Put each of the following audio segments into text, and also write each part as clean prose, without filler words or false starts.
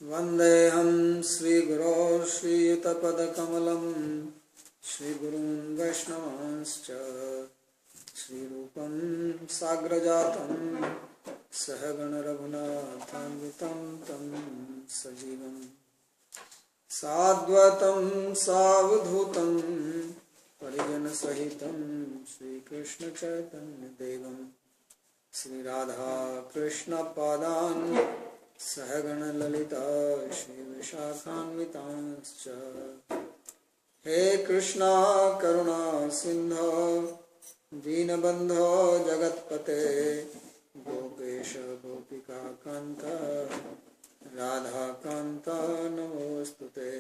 वन्देऽहं श्रीगुरो श्रीयुतपदकमलं श्रीगुरून् वैष्णवांश्च श्रीरूपं साग्रजातं सहगणरघुनाथान्वितं तं सजीवं साद्वैतं सावधूतं परिजनसहितं श्रीकृष्णचैतन्यदेवं श्रीराधाकृष्णपादान् सहगणललिता श्रीविशाखान्वितांश्च हे कृष्णा करुणा सिन्धो दीनबन्धो जगत्पते गोपेश गोपिकान्त राधाकान्त नमोऽस्तुते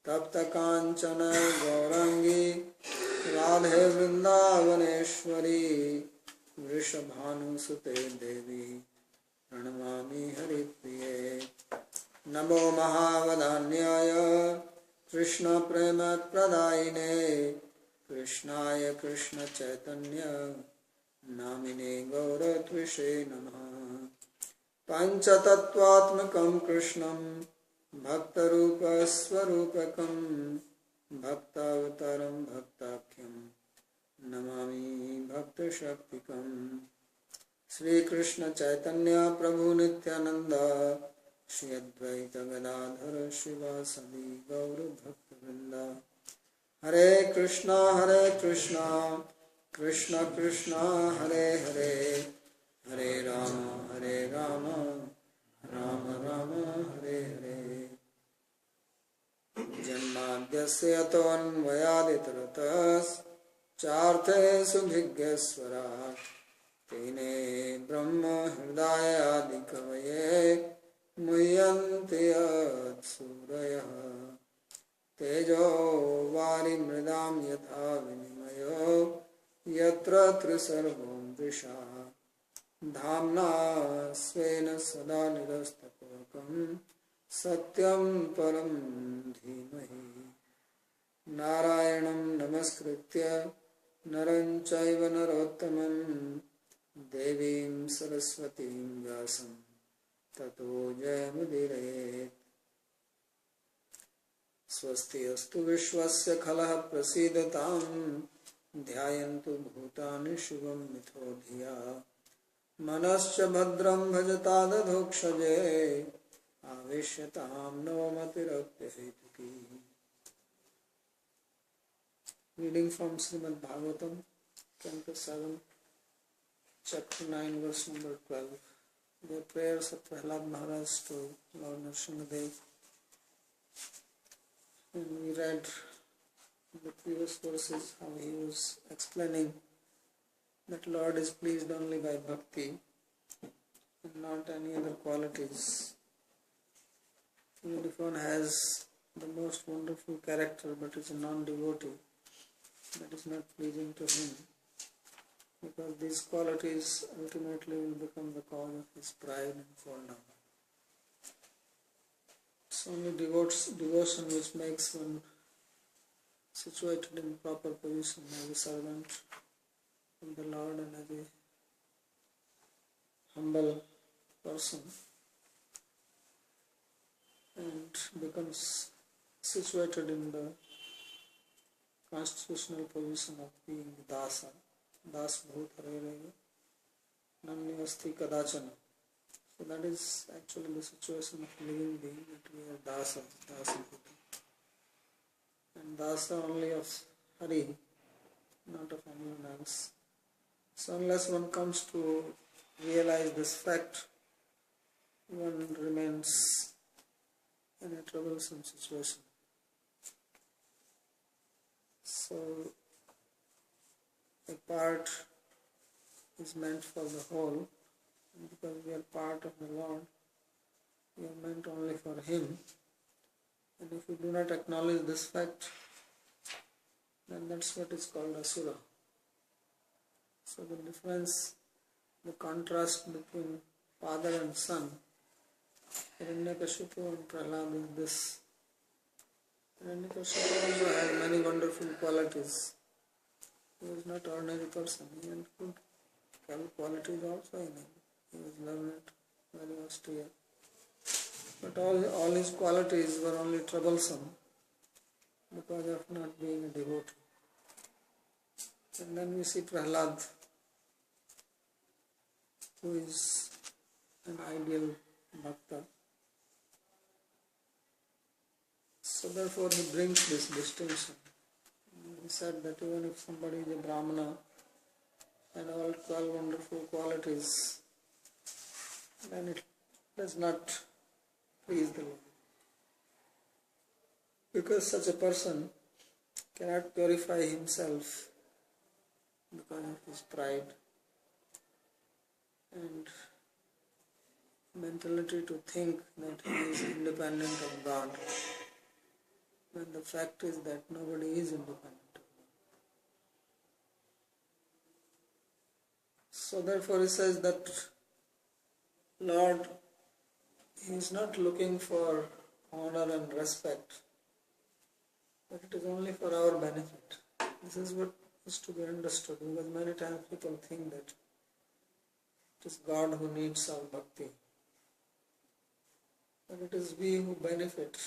तप्तकाञ्चन गौराङ्गी राधे वृन्दावनेश्वरी वृषभानुसुते देवी प्रणमामि हरिप्रिये नमो महावदान्याय कृष्णप्रेमप्रदायिने कृष्णाय कृष्णचैतन्य नामिने गौरत्विषे नमः पञ्चतत्त्वात्मकं कृष्णं भक्तरूपस्वरूपकं भक्तावतारं भक्ताख्यं नमामि भक्तशक्तिकम् श्री कृष्ण चैतन्य प्रभु नित्यानंद श्री अद्वैत गदाधर शिवासदि गौर भक्तवृंद हरे कृष्णा कृष्ण कृष्ण हरे हरे हरे राम राम राम हरे हरे जन्माद्यस्य यतोऽन्वयादितरतश्चार्थे सुभिज्ञस्वराट् तेने ब्रह्म हृदयादिकवये मुह्यन्ति यत्सूरयः तेजो वारिमृदां यथा विनिमयो यत्र त्रिसर्गो मृषा धाम्ना स्वेन सदा निरस्तकुहकं सत्यं परं धीमहि नारायणं नमस्कृत्य नरं चैव नरोत्तमं देवीं सरस्वतीं व्यासं ततो जयमुदीरयेत् स्वस्ति अस्तु विश्वस्य खलः प्रसीदतां ध्यायन्तु भूतानि शुभं मिथो धिया मनश्च भद्रं भजता दधोक्षजे आवेश्यतां नवमतिरप्यहेतुकी Reading from Srimad Bhagavatam, Canto 7, chapter 9, verse number 12. The prayers of Prahlad Maharaj to Lord Nrsimhadev. And we read in the previous verses how he was explaining that Lord is pleased only by bhakti and not any other qualities. Even if one has the most wonderful character but is a non-devotee, that is not pleasing to him, because these qualities ultimately will become the cause of his pride and fall down. It's only devotion which makes one situated in proper position as a servant of the Lord and as a humble person, and becomes situated in the constitutional position of being dasa, das bhut harerega, nanyasti kadachana. So that is actually the situation of living being, that we are dasa bhuta, and dasa only of Hari, not of anyone else. So unless one comes to realize this fact, one remains in a troublesome situation. So, a part is meant for the whole, and because we are part of the Lord, we are meant only for Him. And if we do not acknowledge this fact, then that's what is called Asura. So the difference, the contrast between father and son, Hiranyakashipu and Prahlad, is this. Hiranyakashipu also had many wonderful qualities. He was not an ordinary person. He had good qualities also in him. He was learned, very austere. But all his qualities were only troublesome because of not being a devotee. And then we see Prahlad, who is an ideal bhakta. So therefore he brings this distinction. He said that even if somebody is a Brahmana and all 12 wonderful qualities, then it does not please the Lord. Because such a person cannot purify himself because of his pride and mentality to think that he is independent of God, when the fact is that nobody is independent. So therefore he says that Lord, he is not looking for honor and respect, but it is only for our benefit. This is what is to be understood, because many times people think that it is God who needs our bhakti, but it is we who benefit,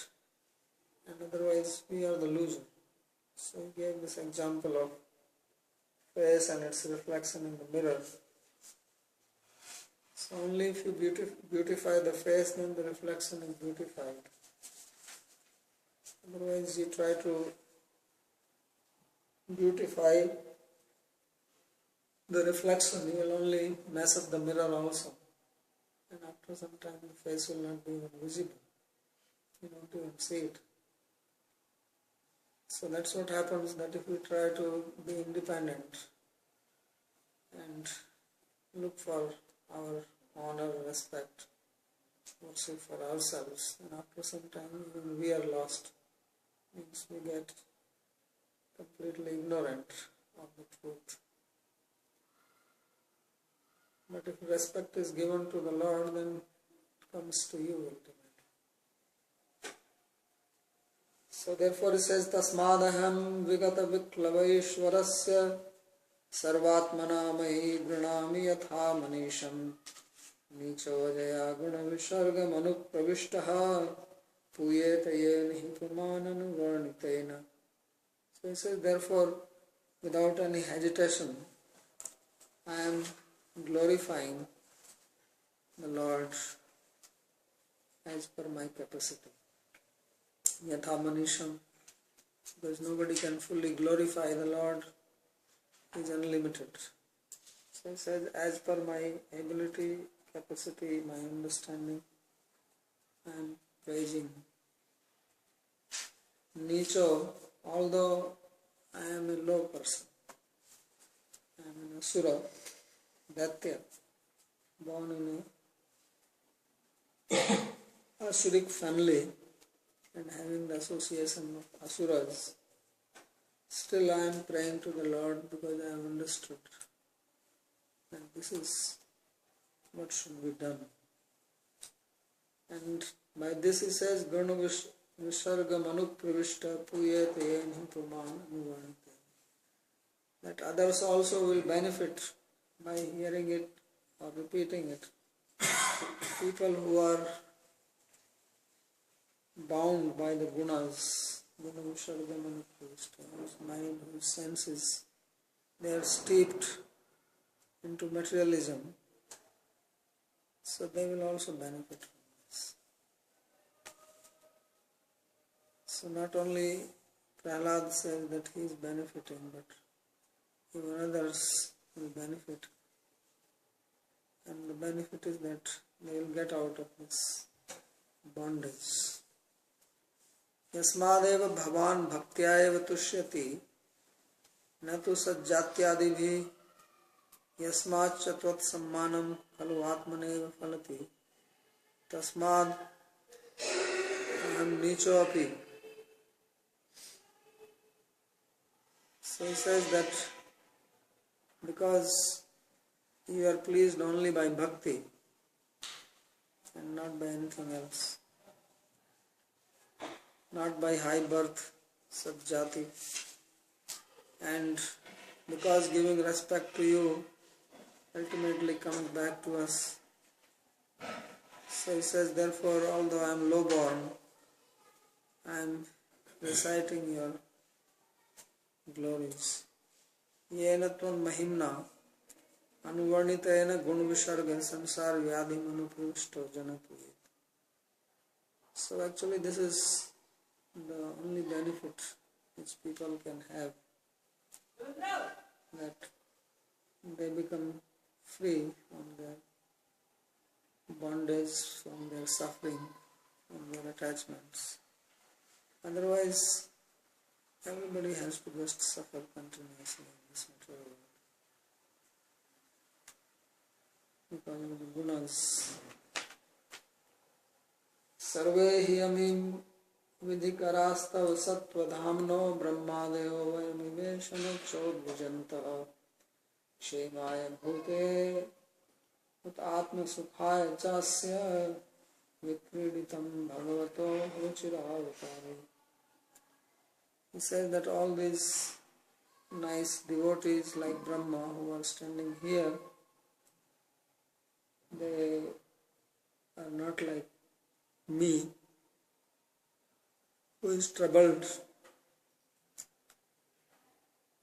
and otherwise we are the loser. So he gave this example of face and its reflection in the mirror. So only if you beautify the face, then the reflection is beautified. Otherwise you try to beautify the reflection, you will only mess up the mirror also. And after some time the face will not be even visible. You don't even see it. So that's what happens, that if we try to be independent and look for our honor, respect, worship for ourselves, and after some time even we are lost. Means we get completely ignorant of the truth. But if respect is given to the Lord, then it comes to you ultimately. So therefore he says, Tasmadaham vigata viklaveshwarasya sarvatmana mahi granami yatha manisham nicho jaya guna visargam anupravishtaha puyeta ye nihipumananu varnitena. So he says, therefore, without any hesitation, I am glorifying the Lord as per my capacity. Yatha manisham, because nobody can fully glorify the Lord, He is unlimited. So he says, as per my ability, capacity, my understanding, I am praising. Nicho, although I am a low person, I am an asura, Daitya, born in a asuric family and having the association of asuras, still I am praying to the Lord because I have understood that this is what should be done. And by this he says, Gana Visarga Manuk Pravishta Puyate Puman Anuvanate, that others also will benefit by hearing it or repeating it. People who are bound by the gunas, Guna Visarga Manuk Pravishta, whose mind, whose senses, they are steeped into materialism, so they will also benefit from this. So not only Prahlad says that he is benefiting, but even others will benefit. And the benefit is that they will get out of this bondage. Yasmadeva bhavan bhaktyayeva tushyati natu sajjatyadibhi yasmat chatvat sammanam khalu atmaneva phalati tasmad aham nicho api. So he says that because you are pleased only by bhakti and not by anything else, not by high birth, sajjati, and because giving respect to you ultimately comes back to us. So he says, therefore, although I am low-born, I am reciting your glories. Yena tvam mahimna anuvarnitayena gun visarga sansar vyadhim anupushto janapuyet. So actually this is the only benefit which people can have, that they become free from their bondage, from their suffering, from their attachments. Otherwise, everybody has to just suffer continuously in this material world because of the gunas. Sarve hiyamim vidhikarastav sattvadhamno brahmadeyo vayamiveshana chodvijanta kshemaya bhute ut atma sukhaya chasya vikriditam bhagavato ruchiravatari. He says that all these nice devotees like Brahma who are standing here, they are not like me, who is troubled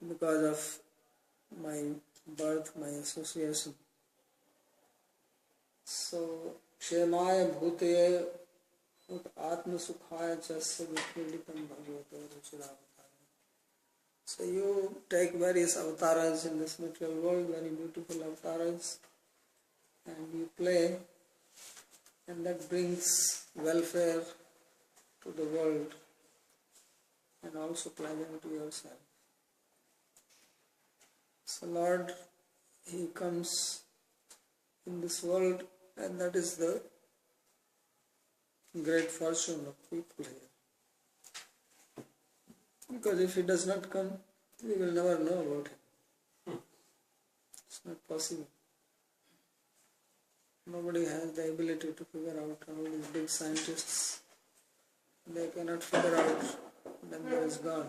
because of my birth, my association. So, Kshemaya Bhuteye Ut Atma Sukhaya Chasya Vikriditam Bhagavato Ruchiravatari. So you take various avatars in this material world, very beautiful avatars, and you play, and that brings welfare to the world and also pleasure to yourself. So Lord, He comes in this world, and that is the great fortune of people here. Because if He does not come, we will never know about Him. It's not possible. Nobody has the ability to figure out. All these big scientists, they cannot figure out that there is God.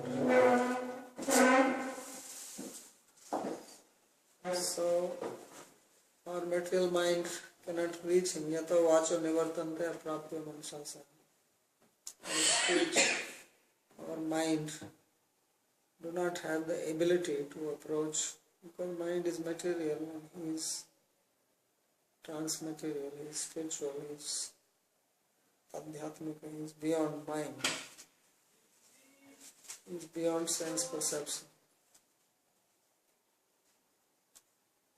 So, our material mind cannot reach Him. Yato vacho nivartante aprapya manasasa. Our speech, our mind do not have the ability to approach, because mind is material and He is transmaterial, He is spiritual, He is adhyatmika, He is beyond mind, He is beyond sense perception.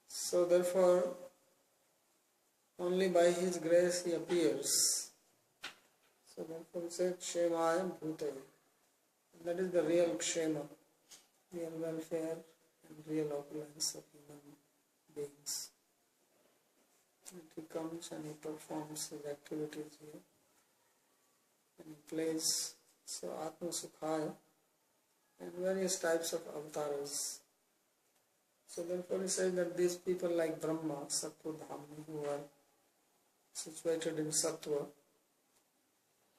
So therefore, only by His grace He appears. So therefore He said, Kshemaya Bhutaya. That is the real Kshema, real welfare and real opulence of human beings. And He comes and He performs His activities here. And He plays so Atma Sukhaya and various types of avatars. So therefore He says that these people like Brahma, Sattva Dhamma, who are situated in Sattva,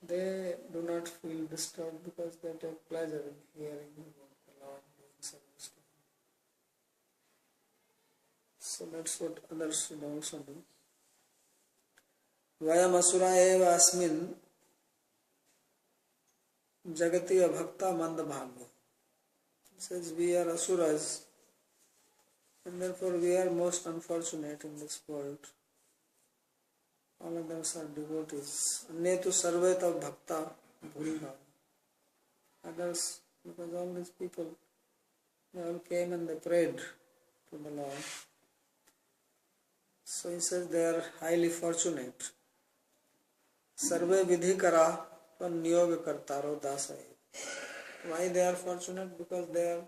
they do not feel disturbed because they take pleasure in hearing about the Lord, doing service to Him. So that's what others should also do. Vayam asura eva asmin jagati abhakta mandabhagya. He says we are asuras, and therefore we are most unfortunate in this world. All others are devotees. Annetu sarveta bhakta bhuriva. Others, because all these people, they all came and they prayed to the Lord. So He says they are highly fortunate. Sarve vidhikara tvam niyoga kartaro dasaya. Why they are fortunate? Because they are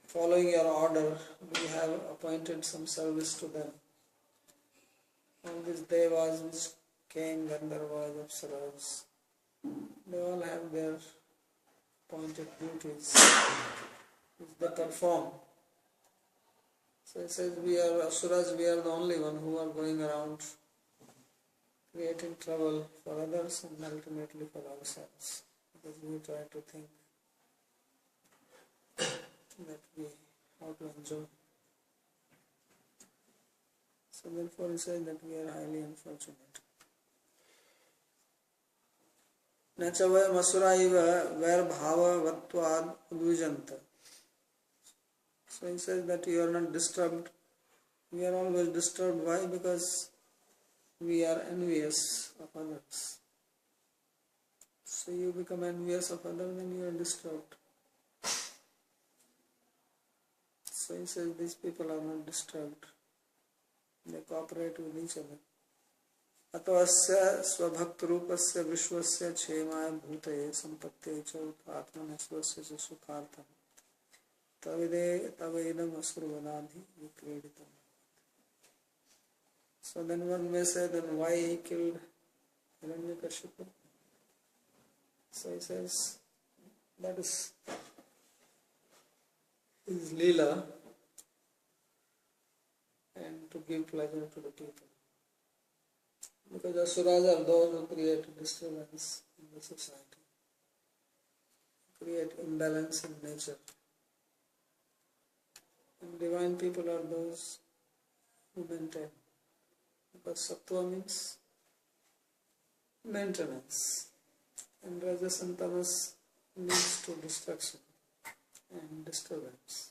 following your order. We have appointed some service to them. All these devas which came, Gandharvas, Apsaras, they all have their appointed duties which they perform. So it says we are asuras, we are the only one who are going around creating trouble for others and ultimately for ourselves. Because we try to think that we how to enjoy. So therefore He says that we are highly unfortunate. Nachavaya Masuraiva where bhava vatvad udvijanta. So he says that you are not disturbed. We are always disturbed. Why? Because we are envious of others. So you become envious of others and you are disturbed. So he says these people are not disturbed. They cooperate with each other. Atavasya svabhaktarupasya vishwasya chemaya bhutaye sampatye cha atmanasvasya cha sukhartam tavedam asurvadadhi vikreditam. So then one may say, then why he killed Hiranyakashipu? So he says, that is his leela and to give pleasure to the people. Because asuras are those who create disturbance in the society, create imbalance in nature. And divine people are those who maintain. Because sattva means maintenance, and rajas and tamas leads to destruction and disturbance.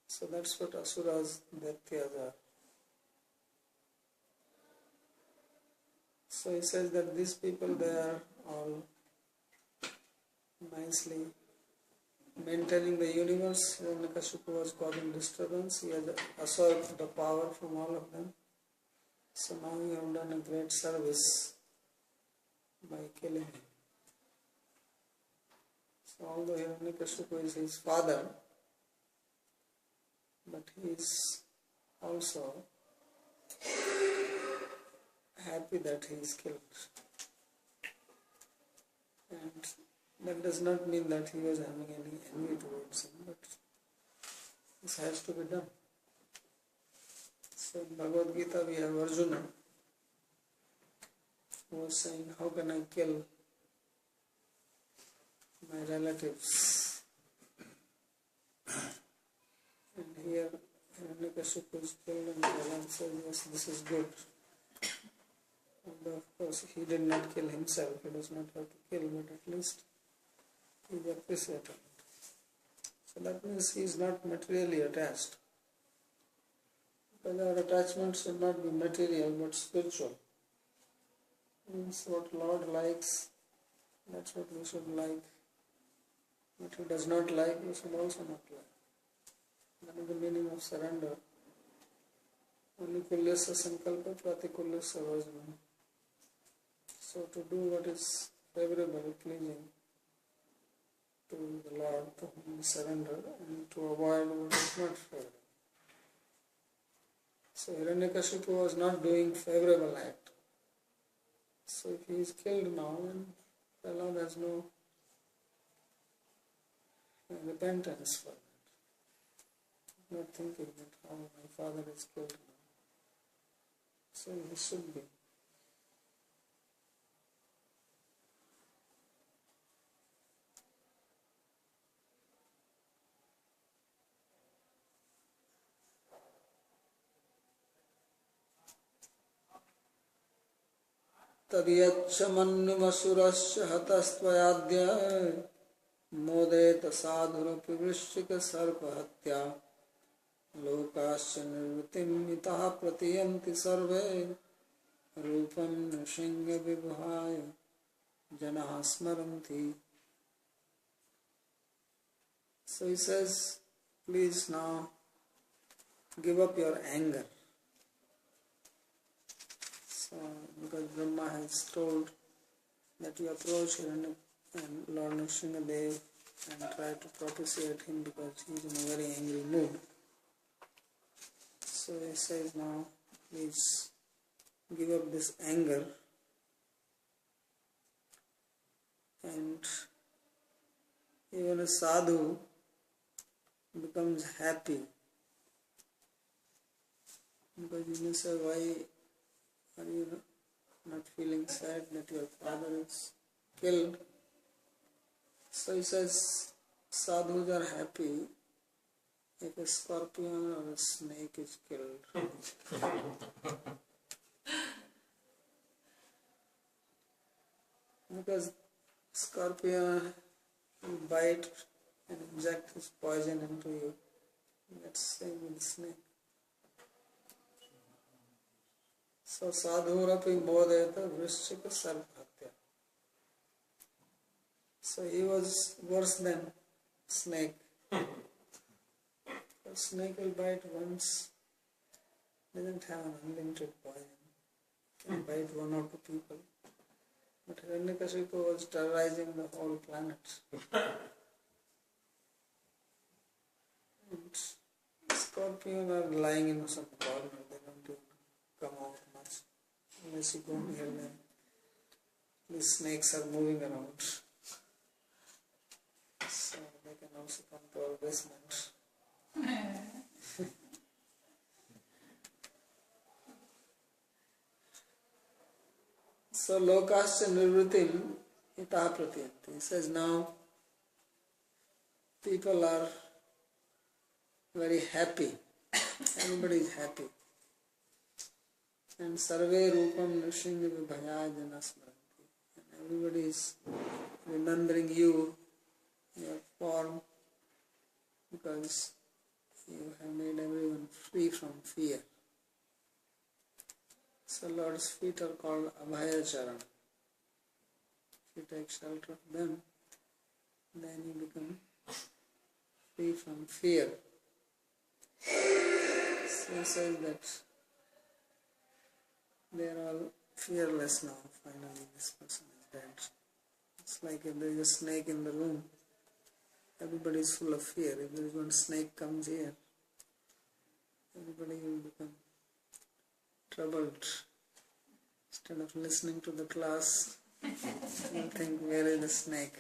So that's what asuras, daityas are. So he says that these people, they are all nicely maintaining the universe. Hiranyakashipu was causing disturbance. He has usurped the power from all of them. So now you have done a great service by killing him. So although Hiranyakashipu is his father, but he is also happy that he is killed. And that does not mean that he was having any envy towards him, but this has to be done. So in Bhagavad Gita we have Arjuna who was saying, how can I kill my relatives? And here Hiranyakashipu is killed and Prahlad says, yes, this is good. And of course he did not kill himself, he does not have to kill, but at least he is appreciated. So that means he is not materially attached. Because our attachment should not be material but spiritual. Means what Lord likes, that's what we should like. What he does not like, we should also not like. That is the meaning of surrender. Anukulyasya sankalpa pratikulyasya vajna. So to do what is favorable, pleasing to the Lord, to whom we surrender, and to avoid what is not favorable. So Hiranyakashipu was not doing favorable act. So if he is killed now, then Prahlad has no repentance for that. Not thinking that, oh, my father is killed now. So he should be. तद्यच्छमन्नुमसुरस्य हतस्त्वयाद्य मोदेत साधुरपि वृश्चिक सर्पहत्या लोकाश्च निर्वृतिं मितः प्रतियन्ति सर्वे रूपं नृसिंह विभुहाय जनाः स्मरन्ति. So he says, please now give up your anger. So, because Brahma has told that you approach Hiranya and Lord Nrsimhadev and try to propitiate him because he is in a very angry mood. So he says now, please give up this anger and even a sadhu becomes happy. Because you may say, why are you not feeling sad that your father is killed? So he says, sadhus are happy if a scorpion or a snake is killed. Because scorpion will bite and inject his poison into you. That's same with snake. So sadhurapi bodheta vrishchika sarvhatya. So he was worse than snake. A snake will bite once, doesn't have an unlimited poison. Can bite one or two people. But Hiranyakashipu was terrorizing the whole planet. And scorpions are lying in some corner. They don't even come out much unless you go near them. These snakes are moving around. So they can also come to our basement. So lokascha nirvritim ita pratyanti. He says now people are very happy. Everybody is happy. And sarve rupam nrsimha vibhaya jana smaranti. And everybody is remembering you, your form, because you have made everyone free from fear. So Lord's feet are called Abhaya Charan. If you take shelter of them, then you become free from fear. So he says that they are all fearless now. Finally, this person is dead. It's like if there is a snake in the room, everybody is full of fear. If there is one snake comes here, everybody will become troubled. Instead of listening to the class, you'll think, where is the snake?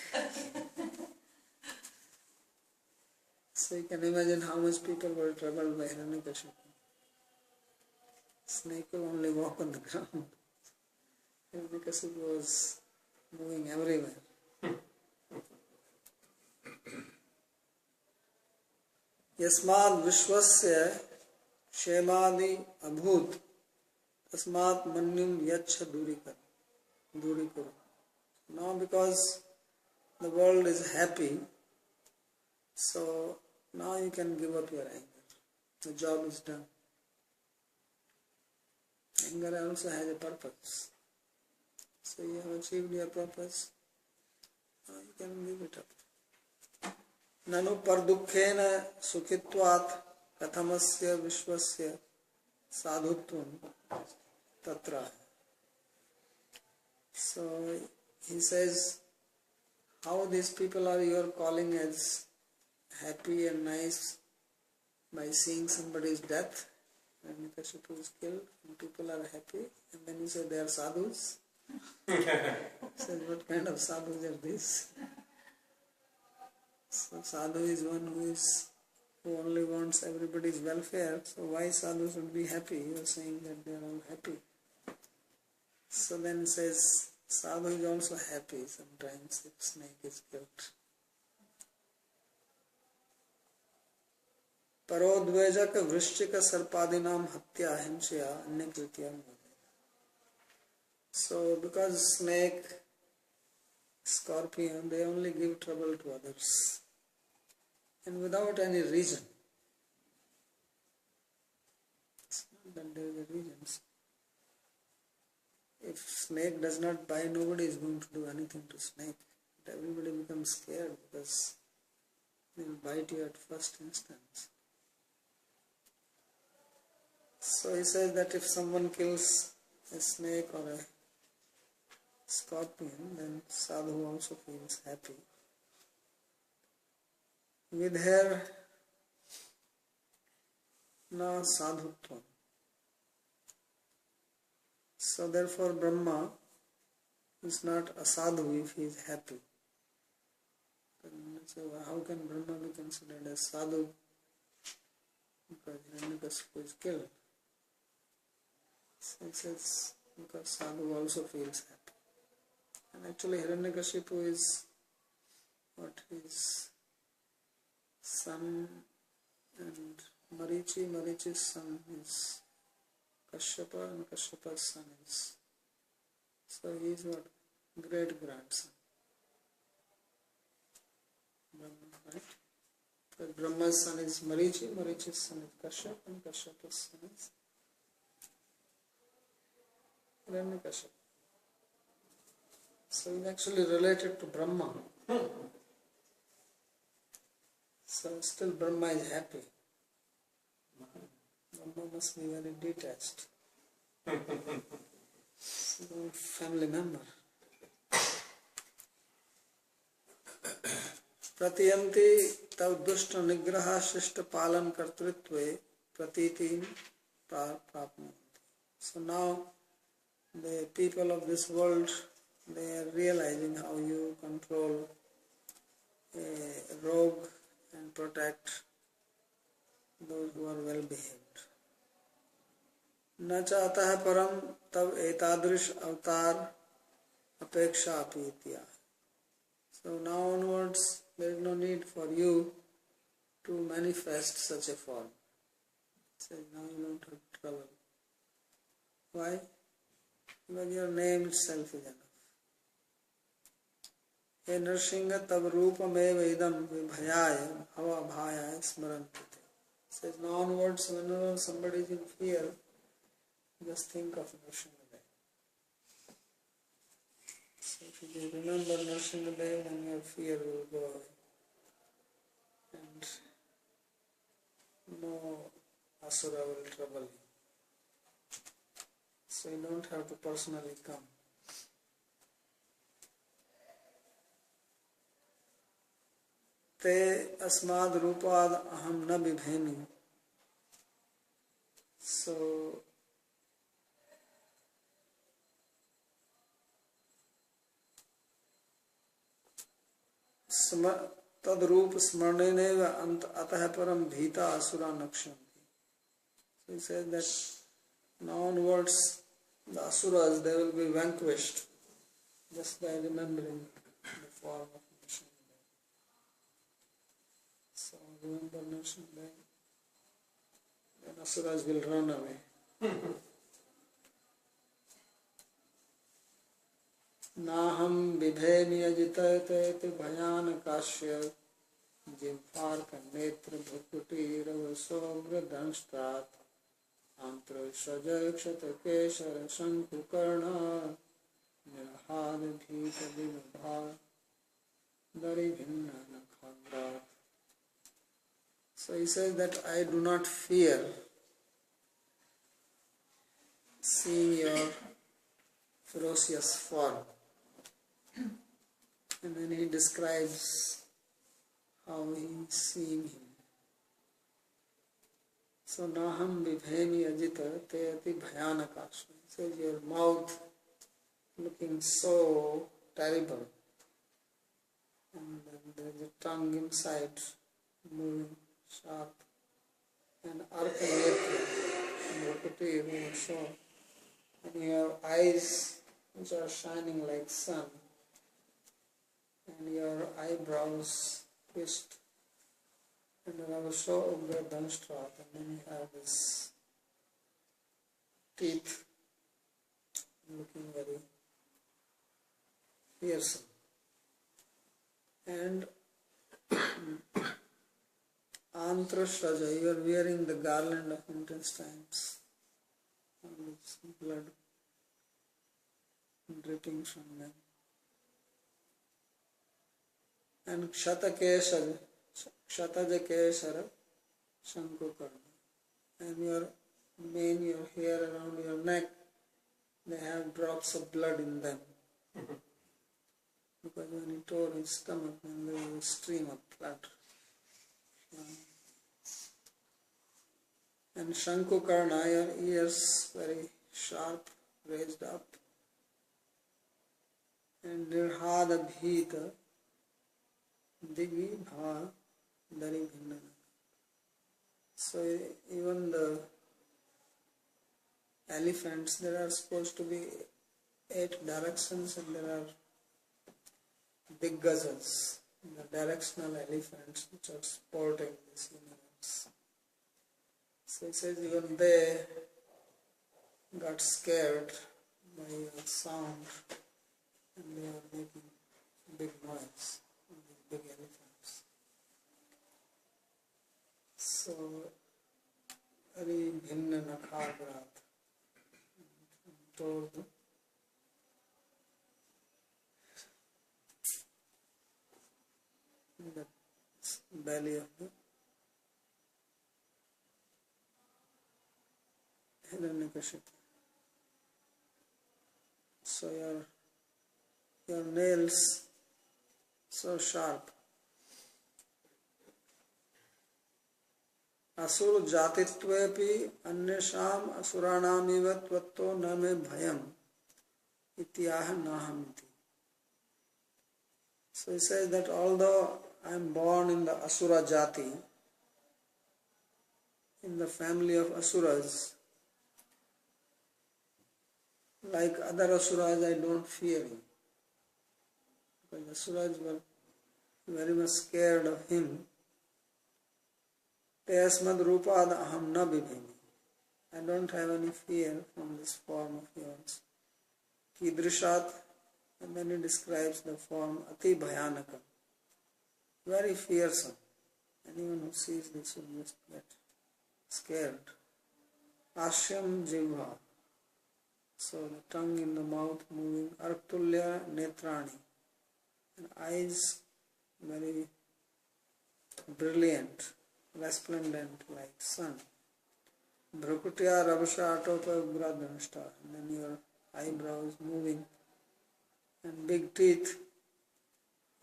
So you can imagine how much people were troubled by Hiranyakashipu. Snake will only walk on the ground. Hiranyakashipu was moving everywhere. Yasmad vishwasya shemadi abhut tasmat manyum yacha durikar. Now because the world is happy, so now you can give up your anger. The job is done. Anger also has a purpose. So you have achieved your purpose, now you can give it up. Nanu pardukhena sukhitvat kathamasya vishwasya sadhutvam tatra. So he says, how these people are you are calling as happy and nice by seeing somebody's death, when Hiranyakashipu is killed, and people are happy, and then you say they are sadhus. He says, what kind of sadhus are these? So sadhu is one who only wants everybody's welfare. So why sadhus would be happy? You are saying that they are all happy. So then he says, sadhu is also happy sometimes if snake is killed. Parodvejaka vrishchika sarpadinam hatya ahimsaya anyakritya mode. So because snake, scorpion, they only give trouble to others and without any reason. It's not that there is a reason. If snake does not bite, nobody is going to do anything to snake. But everybody becomes scared because they will bite you at first instance. So he says that if someone kills a snake or a scorpion, then sadhu also feels happy. With her na sadhutvam. So therefore Brahma is not a sadhu if he is happy. So how can Brahma be considered a sadhu? Because Hiranyakashipu is killed. So he says, because sadhu also feels happy. And actually Hiranyakashipu is his son, and Marichi's son is Kashyapa, and Kashyapa's son is. So he is great grandson. Brahma, right? Because Brahma's son is Marichi, Marichi's son is Kashyap, and Kashyap's son is Hiranyakashyap. So he's actually related to Brahma. So still Brahma is happy. Brahma must be very detached. So family member. Pratiyanti tav dushta nigraha shishta palan kartritve pratitin prapnanti. So now the people of this world, they are realizing how you control a rogue and protect those who are well behaved. न चाहता है परम तब एतादृश अवतार अपेक्षा अपीत्या. So now onwards there is no need for you to manifest such a form. So now you don't have trouble. Why? Because your name itself is enough. He Nrsinga tab rupameva idam vibhayaya bhava bhayaya smaranti. Says now onwards whenever somebody is in fear, just think of Nrsingadev. So if you remember Nrsingadev, then your fear will go away. And no asura will trouble you. So you don't have to personally come. Te asmad rupad aham na bibhemi. So तद रूप स्मरणेन अतः परम भीता asura नक्ष्यन्ति. So he said that now onwards the asuras, they will be vanquished just by remembering the form of Nrsingadev. So remember Nrsingadev, then asuras will run away. नाहम बिभेमि अजितयते भयानकास्य जिह्वार्क नेत्र भ्रुकुटीरवसोग्रदंष्ट्रात् आन्त्रसजक्षतकेशर शङ्कुकर्ण निर्हादभीतविभा दरिभिन्ननखाग्रात्. So he says that I do not fear seeing your ferocious form. And then he describes how he is seeing him. So naham vibhemi ajita te ati bhayanakasya. He says your mouth looking so terrible, and then there is a tongue inside moving sharp, and arka netra and vakuti also, and your eyes which are shining like sun, and your eyebrows twist, and also ugra danstrat, and then you have this teeth looking very fearsome, and antrashraja, you are wearing the garland of intestines, and with blood dripping from them. And kshatakeshara shankukarna, and your mane, your hair around your neck, they have drops of blood in them. Because when he tore his stomach, then there was a stream of blood. And shankukarna, your ears very sharp, raised up. And nirhada bhita digi bha dari bhinnana. So even the elephants, there are supposed to be 8 directions, and there are big gazelles, the directional elephants which are supporting this universe. So he says even they got scared by your sound, and they are making big noise, big elephants. So, Ari Bhinna Nakhagrat told the belly of the Hiranyakashipu. So your nails so sharp. असुर जातित्वेपि अन्येषाम् असुराणामिव त्वत्तो न मे भयम् इत्याह नाहमिति. So he says that although I am born in the Asura Jati, in the family of Asuras, like other Asuras, I don't fear him. Because the Asuras were very much scared of him. Tayasmad rupad aham na bibhimi. I don't have any fear from this form of yours. Kidrishat, and then he describes the form ati bhayanaka, very fearsome. Anyone who sees this will just get scared. Ashyam jivha, so the tongue in the mouth moving. Arktulya netrani, and eyes very brilliant, resplendent like sun. Bhrukutya rabasha atopa ugradhanashta, and then your eyebrows moving, and big teeth.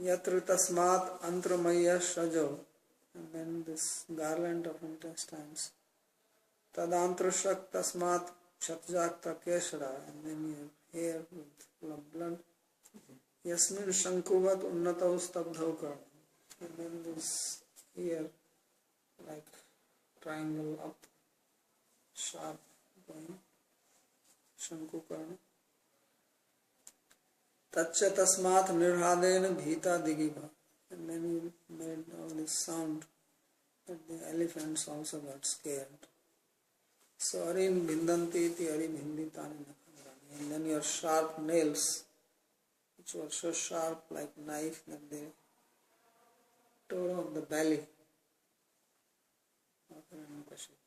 Yatra tasmat antramaya shajo, and then this garland of intestines. Tadantrashak tasmat chatjakta keshara, and then your hair with full of blood. Yasmin shankuvat unnatau stabdhauka, and then this ear like triangle up, sharp going, shankukarna. Tacha tasmat nirhadena bhita digiva, and then you made all this sound that the elephants also got scared. So arim bhindanti iti arim hinditani nakhagrani, and then your sharp nails, which were so sharp like knife that they tore off the belly of Hiranyakashipu.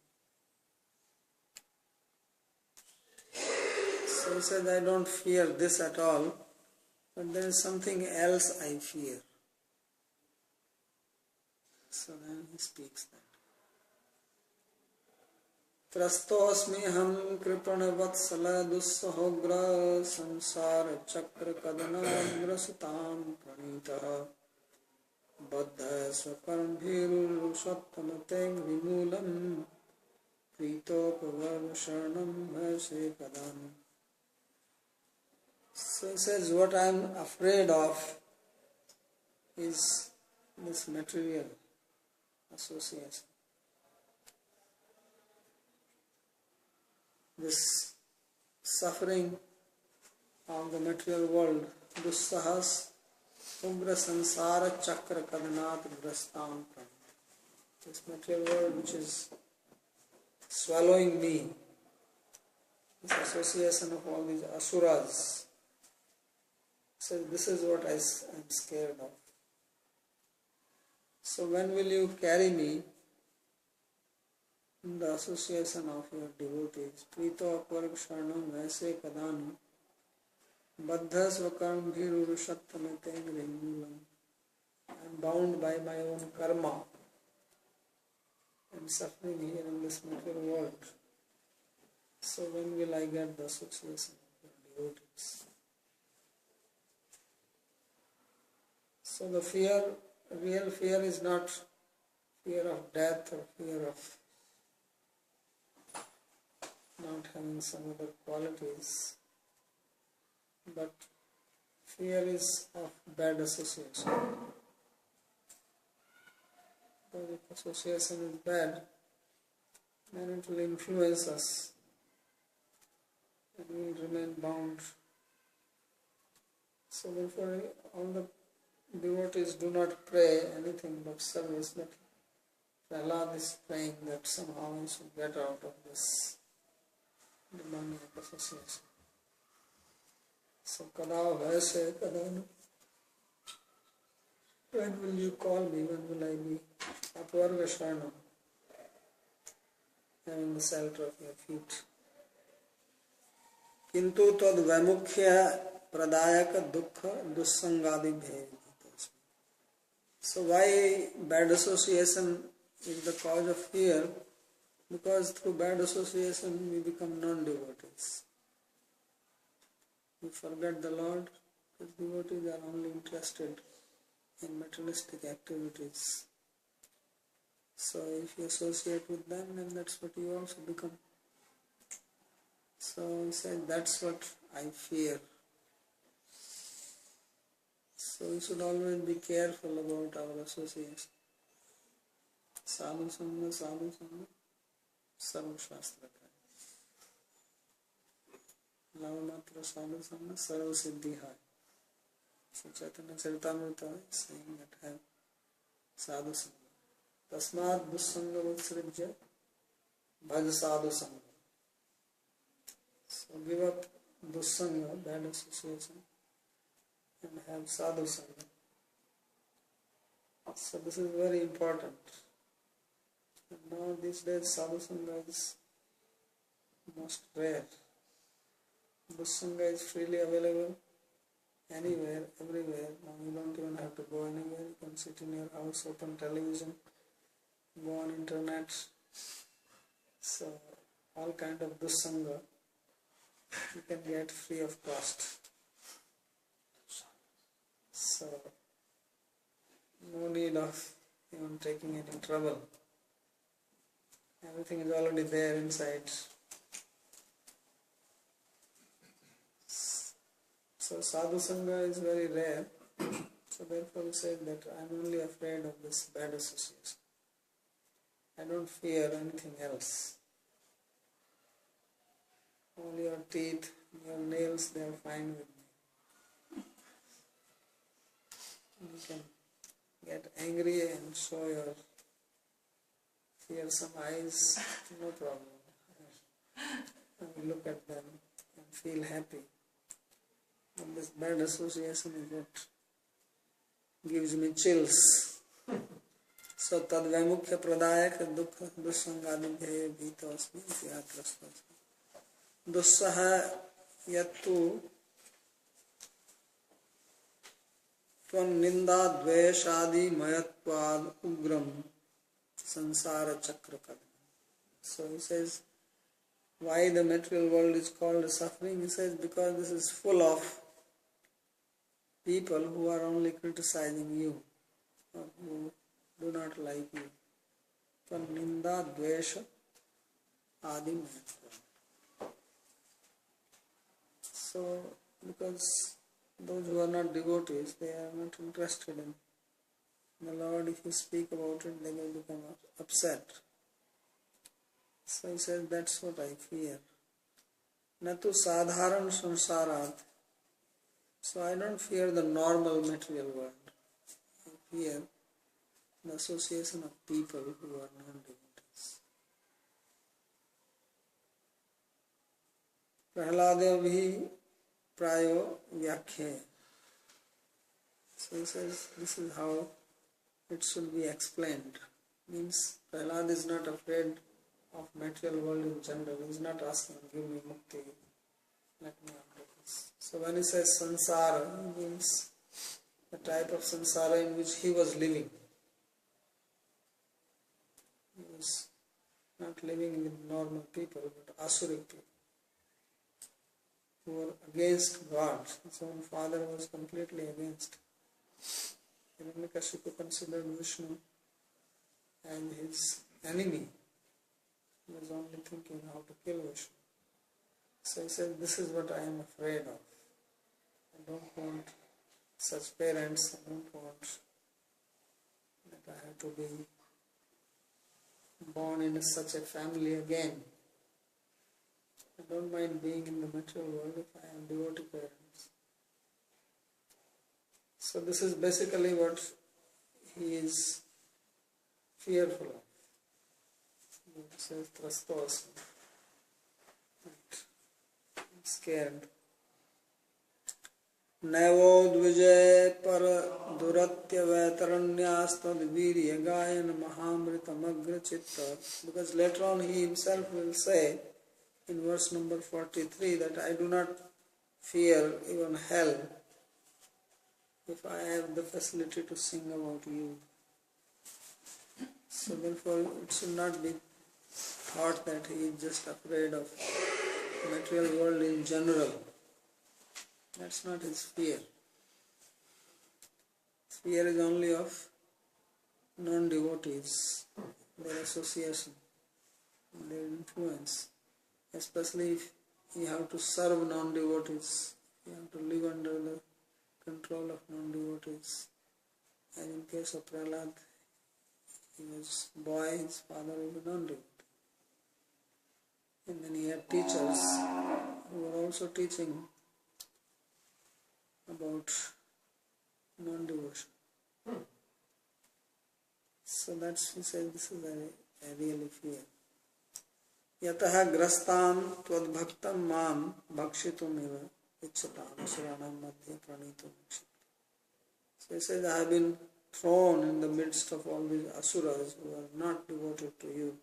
So he said, I don't fear this at all, but there is something else I fear. So then he speaks that. Trastosmi ham kripana vatsala dussahogra samsara chakra kadanagra sutam pranitaha baddha swakarm bhiru sattamate vimulam pritopavarva sharanam bhase kadam. So he says, what I am afraid of is this material association. This suffering of the material world, dussahas ugra sansara chakra kadanat grastam pranit. This material world which is swallowing me, this association of all these asuras. So this is what I am scared of. So when will you carry me in the association of your devotees? Prito apvarg sharanam vaise kadanu baddha swakarm bhiru sattamate grimulam. I am bound by my own karma and suffering here in this material world. So when will I get the association of your devotees? So the fear, real fear is not fear of death or fear of not having some other qualities, but fear is of bad association. But if association is bad, then it will influence us and we will remain bound. So therefore all the devotees do not pray anything but service, but Prahlad is praying that somehow he should get out of this demonic association. So kada vaise kada no. When will you call me? When will I be apvarga sharana, having the shelter of your feet? किंतु तद वैमुख्य प्रदायक दुख दुस्संगादि भेद. So why bad association is the cause of fear? Because through bad association we become non-devotees. We forget the Lord, because devotees are only interested in materialistic activities. So if you associate with them, then that's what you also become. So he said, that's what I fear. So we should always be careful about our association. Sadhu Sangha, Sarva Shastra Ka. Lavamatra Sadhu Sangha, Sarva Siddhi Hai. So Chaitanya Charitamrita is saying that have Sadhu Sangha. Tasmad Dussanga Vatsrijya Bhaj Sadhu Sangha. So give up Dussanga, bad association, and have Sadhu Sangha. So this is very important. And now these days Sadhu Sangha is most rare. Dussanga is freely available anywhere, everywhere. Now you don't even have to go anywhere. You can sit in your house, open television, go on internet. So all kind of Dussanga you can get free of cost. So no need of even taking any trouble. Everything is already there inside. So sadhu sangha is very rare. So therefore he said that I am only afraid of this bad association. I don't fear anything else. All your teeth, your nails, they are fine with me. You can get angry and show your fearsome eyes, no problem. And look at them and feel happy. And this bad association is what gives me chills. So tad vaimukhya pradayaka dukha dussangadi bhaya bhita asmi itihatrasta. Dussaha yattu tvam ninda dveshadi mayatvad ugram sansara chakra kadam. So he says, why the material world is called suffering? He says, because this is full of people who are only criticizing you, or who do not like you. Tvam ninda dvesha adi mayatvad. So, because those who are not devotees, they are not interested in the Lord. If you speak about it, they will become upset. So he says, that's what I fear. Natu sadharan sansarat. So I don't fear the normal material world. I fear the association of people who are non-devotees. Prahlada bhi prayo vyakhya. So he says, this is how it should be explained. Means Prahlad is not afraid of material world in general. He is not asking, give me mukti, let me under this. So when he says sansara, it means the type of sansara in which he was living. He was not living with normal people, but asuric people, who were against God. His own father was completely against. Hiranyakashipu considered Vishnu and his enemy. He was only thinking how to kill Vishnu. So he said, this is what I am afraid of. I don't want such parents. I don't want that I have to be born in such a family again. I don't mind being in the material world if I am devotee parents. So this is basically what he is fearful of. He says, trastos. I'm scared. नैवोद्विजय पर दुरत्य वैतरण्यास्तद वीर्य गायन महामृतमग्र चित्त. Because later on he himself will say in verse number 43 that I do not fear even hell if I have the facility to sing about you. So therefore it should not be thought that he is just afraid of material world in general. That's not his fear. Fear is only of non-devotees, their association, their influence. Especially if you have to serve non-devotees, you have to live under the control of non-devotees. As in case of Prahlad, he was a boy, his father was a non-devotee. And then he had teachers who were also teaching about non-devotion. So that's, he said, this is a really fear. Yataha grastam tvad bhaktam mam bhakshitum eva ichchatam suranam madhya pranitum. So he says, I have been thrown in the midst of all these asuras who are not devoted to you,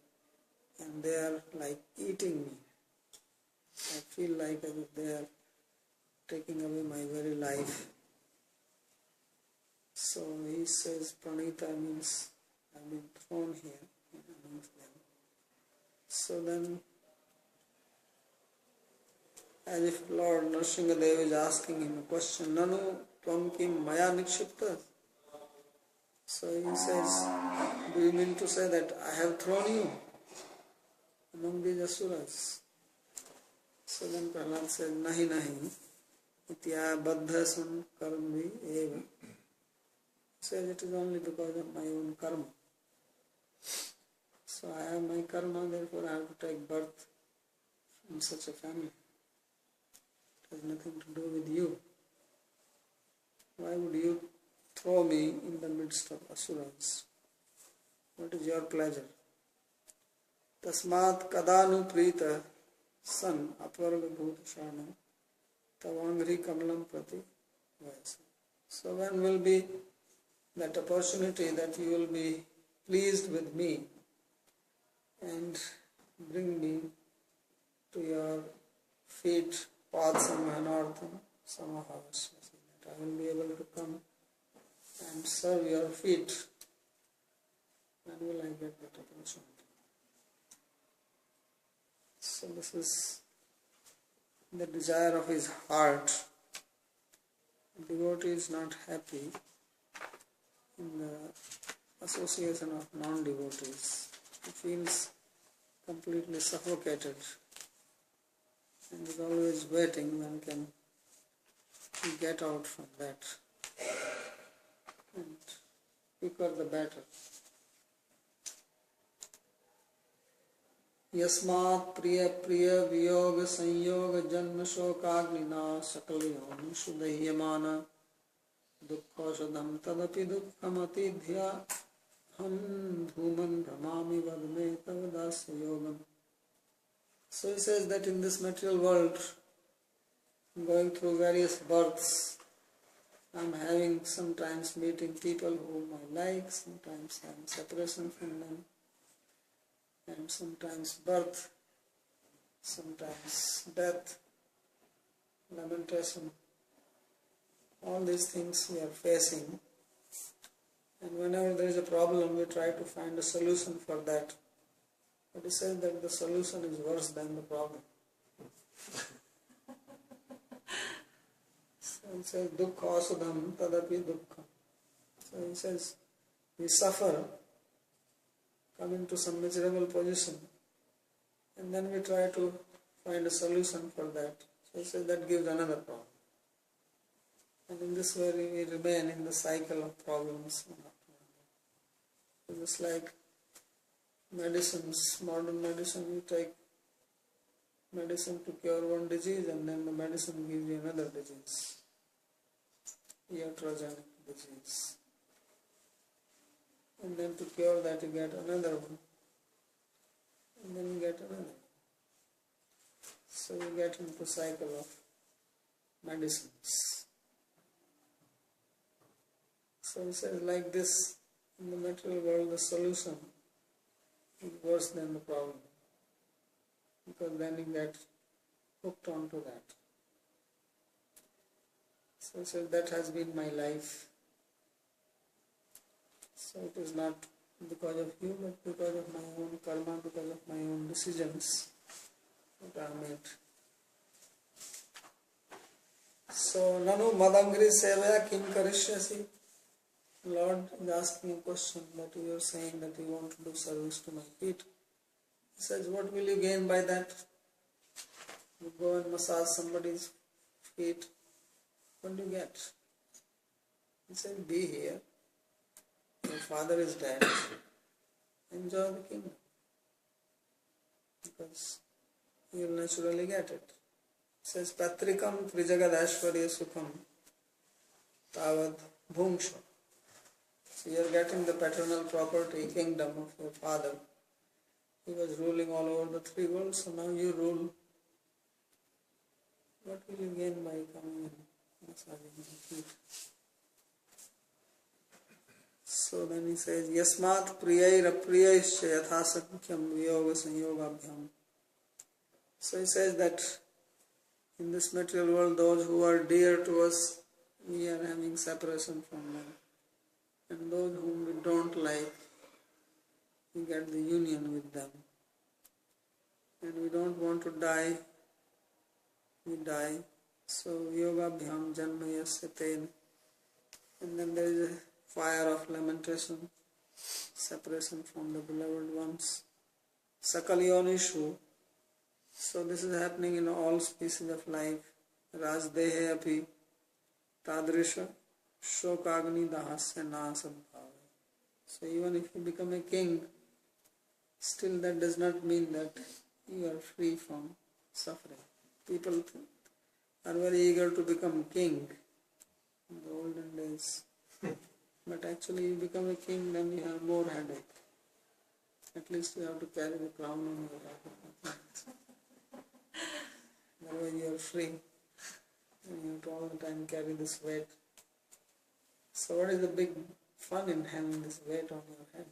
and they are like eating me. I feel like as if they are taking away my very life. So he says, Pranita means I have been thrown here amongst them. So then, as if Lord Nrsingadeva is asking him a question, Nanu tvam kim maya nikshipta? So he says, do you mean to say that I have thrown you among these asuras? So then Prahlad said, Nahi nahi, itya baddha san karmi eva. He says, it is only because of my own karma. So I have my karma, therefore I have to take birth in such a family. It has nothing to do with you. Why would you throw me in the midst of asuras? What is your pleasure? Tasmat kadanu prita san apvarga bhuta shana tavangri kamalam prati vayasa. So when will be that opportunity that you will be pleased with me and bring me to your feet, padsamhanartham samahavasya, that I will be able to come and serve your feet. When will I get that opportunity? So this is the desire of his heart. The devotee is not happy in the association of non-devotees. He feels completely suffocated and is always waiting when can he get out from that. And quicker the better. Yasmat priya priya viyoga sanyoga janma shokagnina sakalayon sudahyamana dukkhosadam tadapi dukkhamatidhya ham dhuman brahmami vadme tavadasya yogam. So he says that in this material world, going through various births, I am having sometimes meeting people whom I like, sometimes I am separation from them, and sometimes birth, sometimes death, lamentation. All these things we are facing, and whenever there is a problem, we try to find a solution for that. But he says that the solution is worse than the problem. So he says, dukkha asudham tadapi dukkha. So he says, we suffer, come into some miserable position, and then we try to find a solution for that. So he says that gives another problem. And in this way we remain in the cycle of problems. It's like medicines, modern medicine, you take medicine to cure one disease and then the medicine gives you another disease, iatrogenic disease. And then to cure that you get another one, and then you get another one. So you get into cycle of medicines. So he says like this, in the material world the solution is worse than the problem, because then you get hooked onto that. So he says that has been my life. So it is not because of you, but because of my own karma, because of my own decisions that I made. So, Nanu Madangri Sevaya Kim Karishyasi. Lord is asking a question that you are saying that you want to do service to my feet. He says, what will you gain by that? You go and massage somebody's feet. What do you get? He says, be here. Your father is dead. Enjoy the kingdom. Because you will naturally get it. He says, Patrikam Trijagadashvarya Sukham Tavad Bhungsha. So you are getting the paternal property, kingdom of your father. He was ruling all over the three worlds, so now you rule. What will you gain by coming and massaging your feet? So then he says, Yasmat priyair apriyaischa yathasankyam viyoga sanyogabhyam. So he says that in this material world, those who are dear to us, we are having separation from them. And those whom we don't like, we get the union with them. And we don't want to die, we die. So yogabhyam janma yasya ten. And then there is a fire of lamentation, separation from the beloved ones. Sakalyonishu. So this is happening in all species of life. Rajdehe api tadrisha shokagni dahasya nasambhava. So even if you become a king, still that does not mean that you are free from suffering. People are very eager to become king in the olden days. But actually you become a king, then you have more headache. At least you have to carry the crown on your head. Otherwise you are free. And you have to all the time carry this weight. So what is the big fun in having this weight on your head?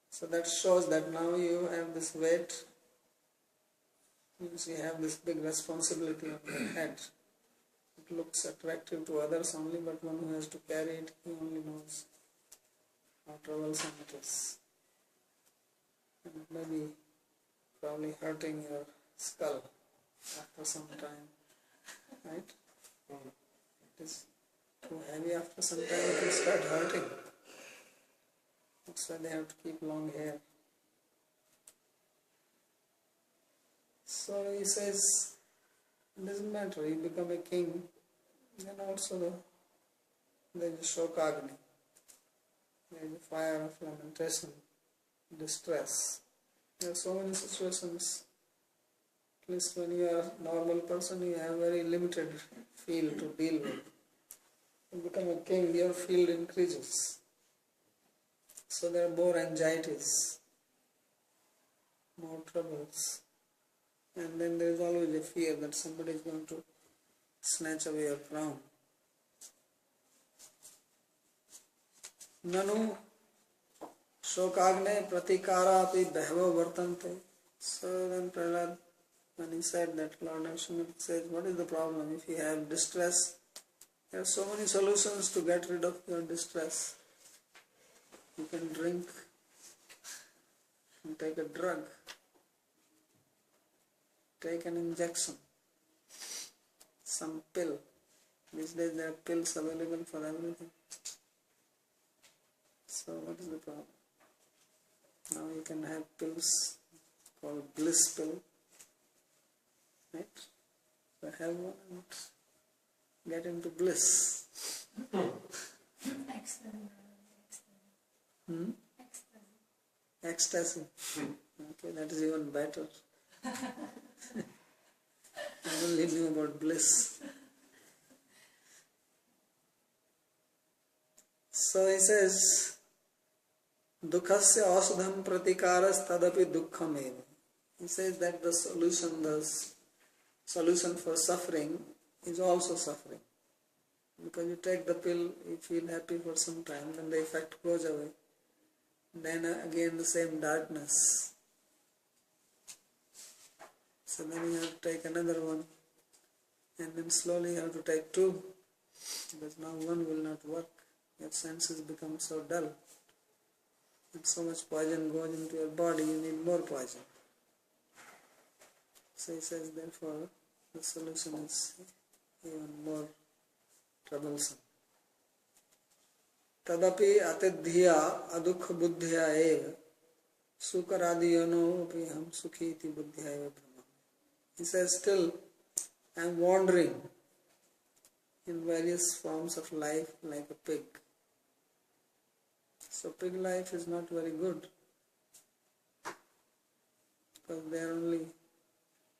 So that shows that now you have this weight, means you have this big responsibility on your head. It looks attractive to others only, but one who has to carry it, he only knows how troublesome it is. And it may be probably hurting your skull after some time, right? It is too heavy after some time, it will start hurting. That's why they have to keep long hair. So he says, it doesn't matter, you become a king, then also there is a shokagni, there is a fire of lamentation, distress. There are so many situations, at least when you are a normal person, you have very limited field to deal with. You become a king, your field increases. So there are more anxieties, more troubles. And then there is always a fear that somebody is going to snatch away your crown. Nanu shokagne pratikara api behavo vartante. So then Prahlad, when he said that, Lord Ashwini says, what is the problem? If you have distress, there are so many solutions to get rid of your distress. You can drink and take a drug. Take an injection, some pill. These days there are pills available for everything. So what is the problem? Now you can have pills called bliss pill, right? So have one and get into bliss. Ecstasy. Okay, that is even better. I only knew about bliss. So he says, Dukhasya asudham pratikaras tadapi dukkham eva. He says that the solution for suffering is also suffering. Because you take the pill, you feel happy for some time, then the effect goes away. Then again the same darkness. So then you have to take another one, and then slowly you have to take two, because now one will not work. Your senses become so dull, and so much poison goes into your body, you need more poison. So he says, therefore, the solution is even more troublesome. Tadapi atidhiya adukha buddhya eva sukaradiyono api ham sukhi iti buddhya eva brahma. He says, still I am wandering in various forms of life like a pig. So pig life is not very good, because they are only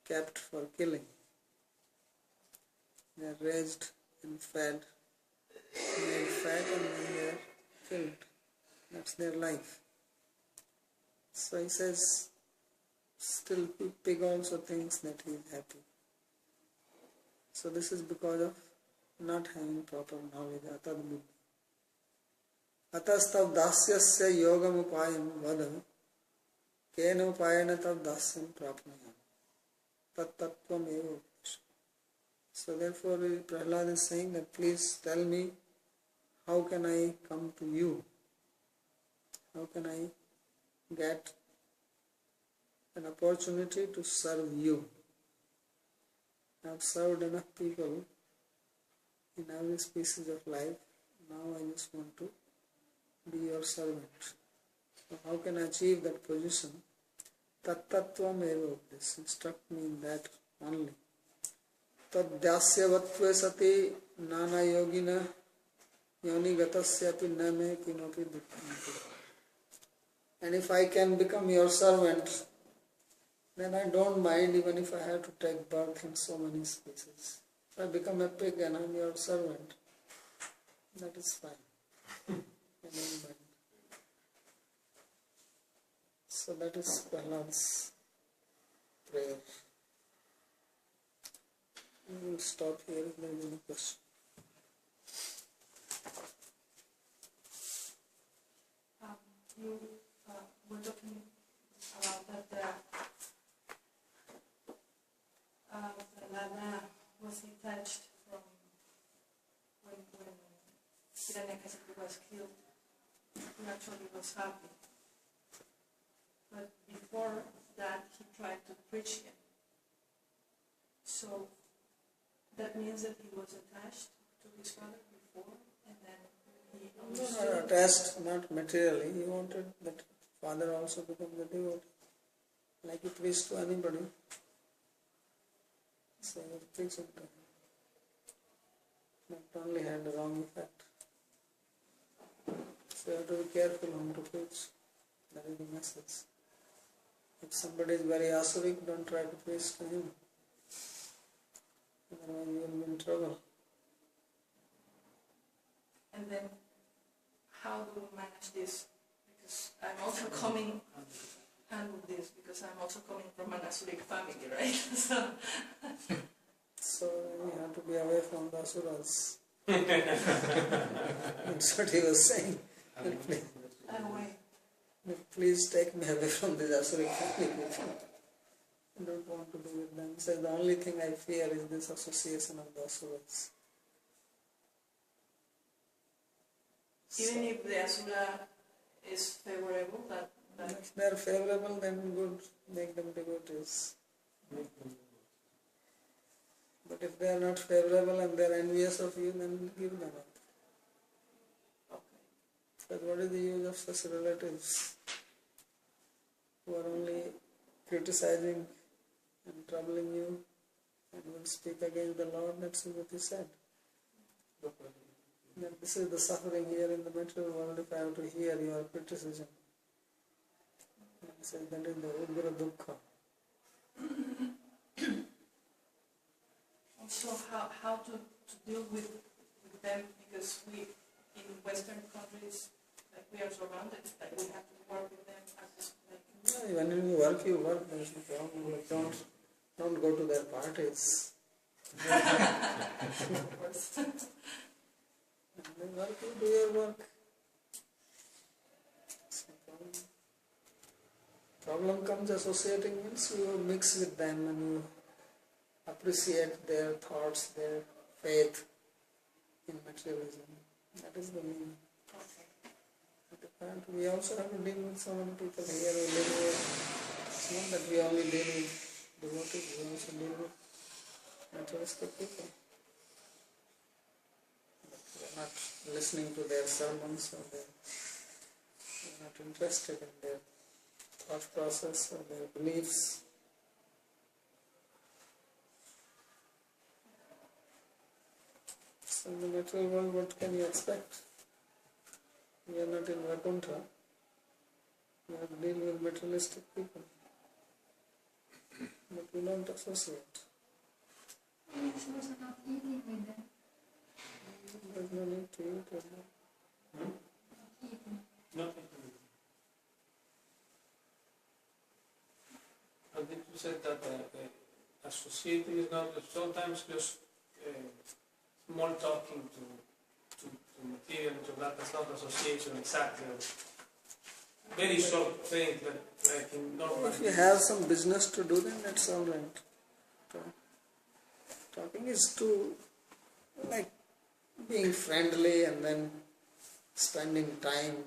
kept for killing. They are raised and fed, made fat, and then they are killed. That's their life. So he says, still pig also thinks that he is happy. So this is because of not having proper knowledge. Atad buddhi. Atastav dasyasya yogam upayam vada kena upayana tav dasyam prapnayam tat tattvam eva. So therefore Prahlad is saying that please tell me, how can I come to you? How can I get an opportunity to serve you? I have served enough people in every species of life. Now I just want to be your servant. So how can I achieve that position? Tat tattvam eva. This instruct me in that only. Tad dasyavatve sati nana yogina yoni gatasyapi name kinopi dukkhanti. And if I can become your servant, then I don't mind even if I have to take birth in so many species. If I become a pig and I'm your servant, that is fine. I don't mind. So that is Prahlad's prayer. We will stop here if there is any question. You were talking about that Lana was detached from when Hiranyakasipu was killed. He actually was happy. But before that, he tried to preach him. So that means that he was attached to his father before, and then he understood. No, attached, not materially. He wanted that father also become the devotee, like he preached to anybody. So he preached to him. Not only had the wrong effect. So you have to be careful whom to preach. That is the message. If somebody is very asuric, don't try to preach to him. Otherwise you will be in trouble. And then, how do we manage this? Because I'm also coming, handle this, because I'm also coming from an Asuric family, right? So you have to be away from the asuras. That's what he was saying. Please take me away from this Asuric family people. I don't want to be with them. So the only thing I fear is this association of the asuras. Even if the Asura is favorable, that if they are favorable, then good, make them devotees. But if they are not favorable and they are envious of you, then give them up. okay. But what is the use of such relatives who are only criticizing and troubling you and will speak against the Lord? That's what he said. That this is the suffering here in the material world if I have to hear your criticism. He says that is the ugra dukkha. Also, how to deal with them, because we, in Western countries, like we are surrounded, like we have to work with them as like. Yeah, when you work, there is no problem. Like don't go to their parties. Of course. work, you do your work. Problem comes associating means you mix with them and you appreciate their thoughts, their faith in materialism. That is the meaning. And we also have to deal with so many people here who live here. It's not that we only deal with devotees, we also deal with materialistic people. But we are not listening to their sermons, or we are not interested in their thought process or their beliefs. So in the material world, what can you expect? We are not in Vaikuntha. We have to deal with materialistic people. But we don't associate. We are supposed to not eating with them. There's no need to eat with them. Not eating. Nothing to do. I think you said that associating is not sometimes just small talking to material, to that. That's not association exactly. Very short thing, like in normal. If you have some business to do, then that's all right. Talking is to, like, being friendly and then spending time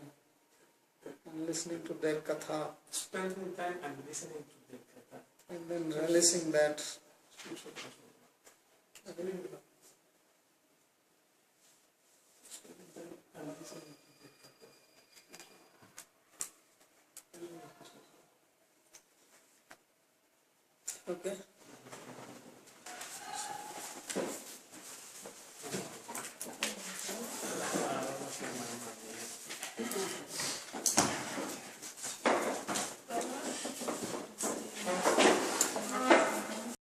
and listening to their katha Spending time and listening to the katha. and then relishing that. And listening to the katha. Okay.